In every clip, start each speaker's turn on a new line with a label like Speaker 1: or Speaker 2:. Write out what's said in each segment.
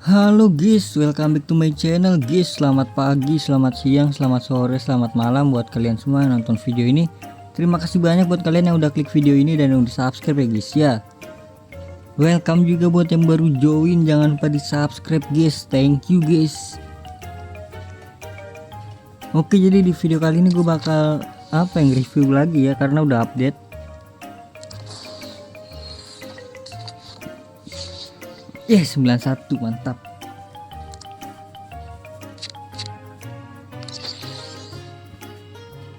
Speaker 1: Halo guys, welcome back to my channel guys. Selamat pagi, selamat siang, selamat sore, selamat malam buat kalian semua yang nonton video ini. Terima kasih banyak buat kalian yang udah klik video ini dan yang udah subscribe ya guys ya. Welcome juga buat yang baru join, jangan lupa di subscribe guys. Thank you guys. Oke, jadi di video kali ini gue bakal review lagi ya, karena udah update. Ya 91 mantap.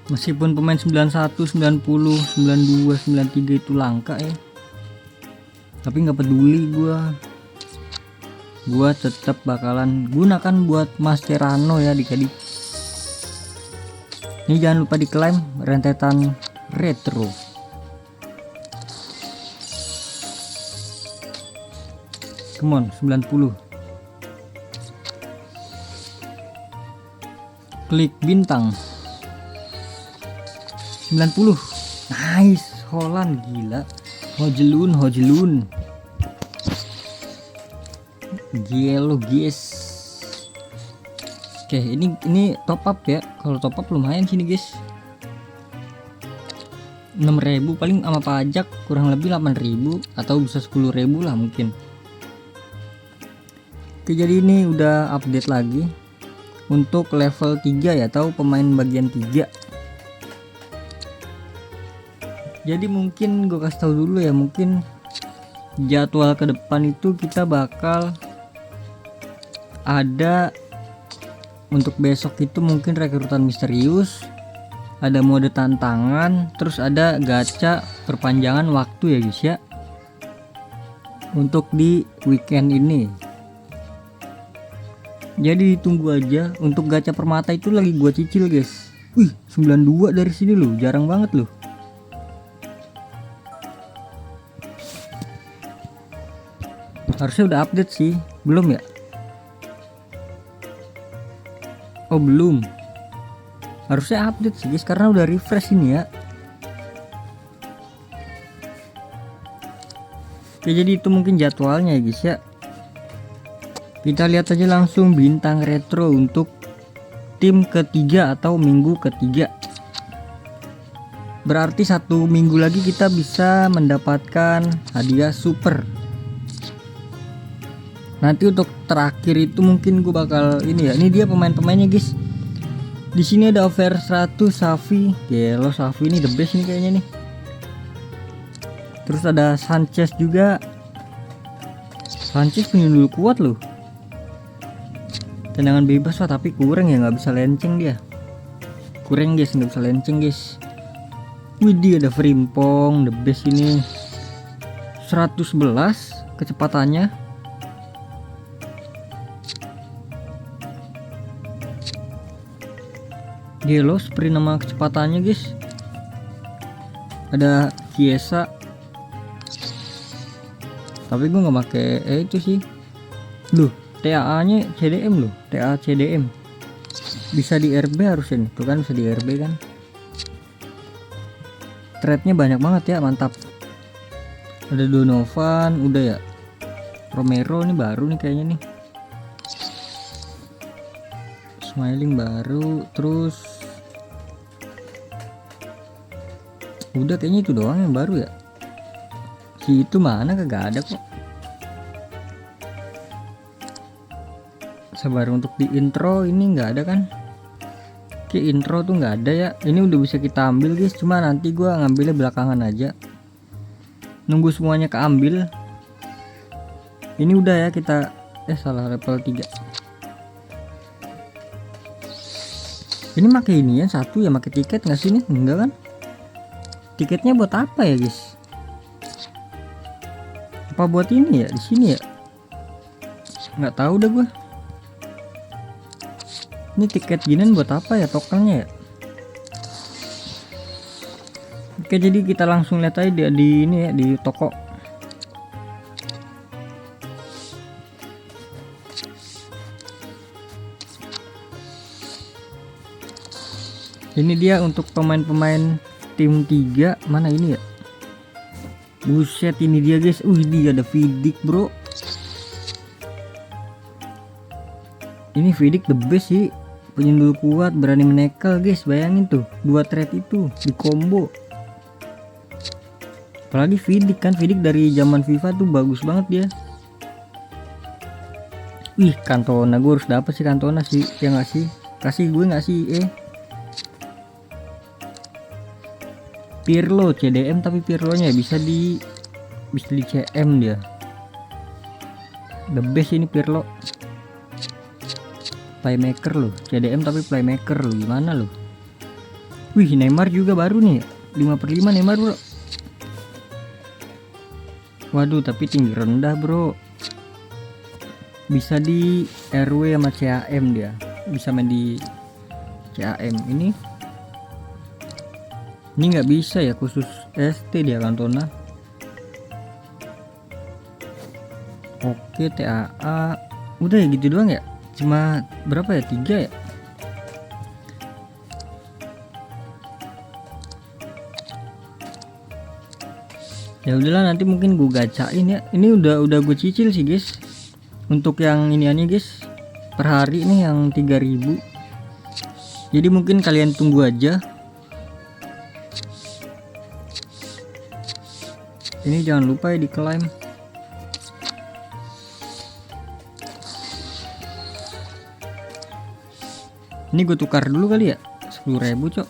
Speaker 1: Meskipun pemain 91, 90, 92, 93 itu langka ya, tapi nggak peduli gua tetap bakalan gunakan buat Mascherano ya adik-adik. Ini jangan lupa diklaim rentetan retro. Come on, 90. Klik bintang 90. Nice, Holland gila. Hojelun. Gelo guys. Oke, ini top up ya. Kalau top up lumayan sini guys. 6.000 paling sama pajak kurang lebih 8.000 atau bisa 10.000 lah mungkin. Oke, jadi ini udah update lagi untuk level 3 ya, atau pemain bagian 3. Jadi mungkin gue kasih tahu dulu ya, mungkin jadwal ke depan itu kita bakal ada untuk besok itu mungkin rekrutan misterius, ada mode tantangan, terus ada gacha perpanjangan waktu ya guys ya, untuk di weekend ini. Jadi ditunggu aja. Untuk gacha permata itu lagi gua cicil guys. Wih, 92 dari sini loh, jarang banget loh. Harusnya udah update sih, belum ya? Oh belum. Harusnya update sih guys, karena udah refresh ini ya. Oke, jadi itu mungkin jadwalnya ya guys ya. Kita lihat aja langsung bintang retro untuk tim ketiga atau minggu ketiga. Berarti 1 minggu lagi kita bisa mendapatkan hadiah super. Nanti untuk terakhir itu mungkin gue bakal ini ya. Ini dia pemain-pemainnya guys. Di sini ada over 100 Xavi. Gelo, Xavi ini the best nih kayaknya nih. Terus ada Sanchez juga. Sanchez penyundul kuat loh. Tendangan bebas lah, tapi kurang ya, nggak bisa lenceng dia. Kurang guys, nggak bisa lenceng guys. Widih, ada Frimpong the best ini. 111 kecepatannya. Gelo sprint nama kecepatannya guys. Ada Chiesa. Tapi gue nggak pakai itu sih. Loh, TAA nya CDM loh, TA CDM. Bisa di RB harusnya nih, tuh kan bisa di RB kan. Trade-nya banyak banget ya, mantap. Ada Donovan, udah ya. Romero ini baru nih kayaknya nih. Smiling baru, terus udah kayaknya itu doang yang baru ya. Si itu mana, kagak ada kok. Sabar, untuk di intro ini nggak ada kan. Oke, intro tuh nggak ada ya. Ini udah bisa kita ambil guys, cuma nanti gua ngambilnya belakangan aja, nunggu semuanya keambil. Ini udah ya kita salah, level 3. Ini pakai ini ya, satu ya, pakai tiket nggak sih nih? Enggak kan? Tiketnya buat apa ya guys? Apa buat ini ya, di sini ya? Nggak tahu dah gua. Ini tiket ginian buat apa ya, tokennya ya? Oke, jadi kita langsung lihat aja di ini ya, di toko. Ini dia untuk pemain-pemain tim 3. Mana ini ya? Buset, ini dia guys. Dia ada Vidic bro. Ini Vidic the best sih, penyundul kuat, berani menekel guys. Bayangin tuh 2 trade itu di combo. Apalagi Vidic kan, Vidic dari zaman FIFA tuh bagus banget dia. Wih, Cantona, gue harus dapet sih Cantona sih, ya nggak sih? Kasih gue nggak sih? Pirlo CDM, tapi Pirlonya bisa di CM dia. The best ini Pirlo. Playmaker loh, CDM tapi playmaker loh, gimana loh? Wih, Neymar juga baru nih, 5/5 Neymar bro. Waduh, tapi tinggi rendah bro. Bisa di RW sama CAM dia, bisa main di CAM. Ini nggak bisa ya, khusus ST dia Cantona. Oke, TAA udah ya gitu doang ya. Cuma berapa ya, 3 ya. Ya udahlah, nanti mungkin gue gacain ya. Ini udah gue cicil sih guys. Untuk yang ini guys, per hari nih yang 3000. Jadi mungkin kalian tunggu aja. Ini jangan lupa ya di claim. Ini gue tukar dulu kali ya, 10.000 cok,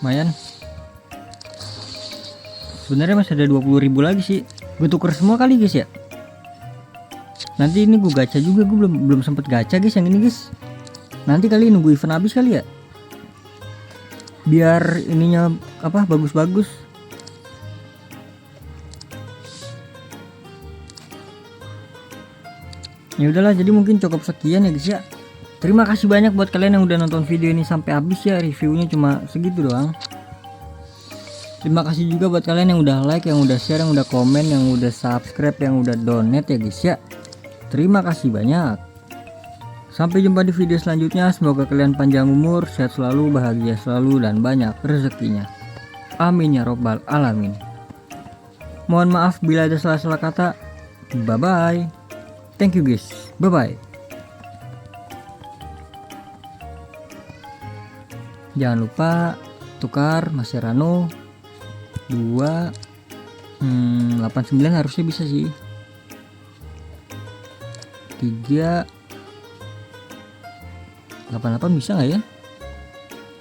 Speaker 1: lumayan. Sebenarnya masih ada 20.000 lagi sih. Gue tukar semua kali guys ya. Nanti ini gue gacha juga, gue belum sempet gacha guys yang ini guys. Nanti kali nunggu event habis kali ya, biar ininya apa bagus-bagus. Ya udahlah, jadi mungkin cukup sekian ya guys ya. Terima kasih banyak buat kalian yang udah nonton video ini sampai habis ya. Reviewnya cuma segitu doang. Terima kasih juga buat kalian yang udah like, yang udah share, yang udah komen, yang udah subscribe, yang udah donate ya guys ya. Terima kasih banyak. Sampai jumpa di video selanjutnya. Semoga kalian panjang umur, sehat selalu, bahagia selalu, dan banyak rezekinya. Amin ya robbal alamin. Mohon maaf bila ada salah-salah kata. Bye bye. Thank you guys. Bye bye. Jangan lupa tukar Mascherano 2 89 harusnya bisa sih. 3 88 bisa nggak ya?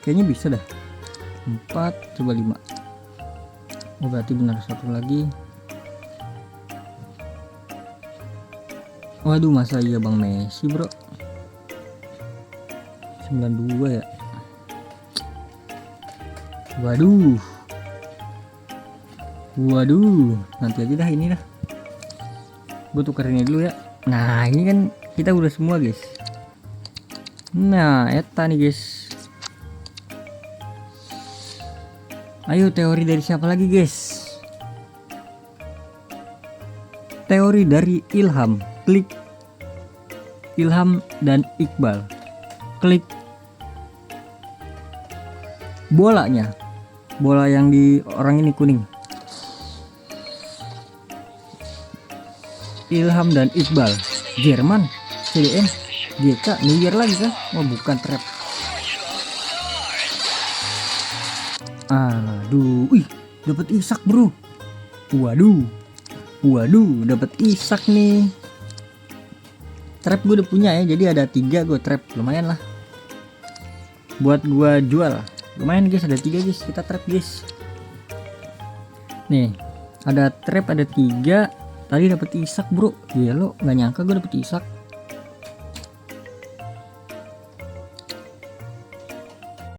Speaker 1: Kayaknya bisa dah. 4 coba 5. Oh berarti benar satu lagi. Waduh, masa iya Bang Messi bro. 92 ya. Waduh, nanti aja dah ini dah. Gue tukar ini dulu ya. Nah ini kan kita udah semua guys. Nah eta nih guys. Ayo teori dari siapa lagi guys? Teori dari Ilham. Klik Ilham dan Iqbal. Klik bolanya. Bola yang di orang ini kuning. Ilham dan Iqbal. Jerman, CDM, GK, New Year lagi kan? Oh bukan, trap. Aduh, wih, dapat Isak bro. Waduh, dapat Isak nih. Trap gue udah punya ya, jadi ada 3 gue trap, lumayan lah. Buat gue jual. Lumayan guys, ada 3 guys, kita trap guys. Nih, ada trap ada 3. Tadi dapat Isak bro. Iya lo, nggak nyangka gue dapet Isak.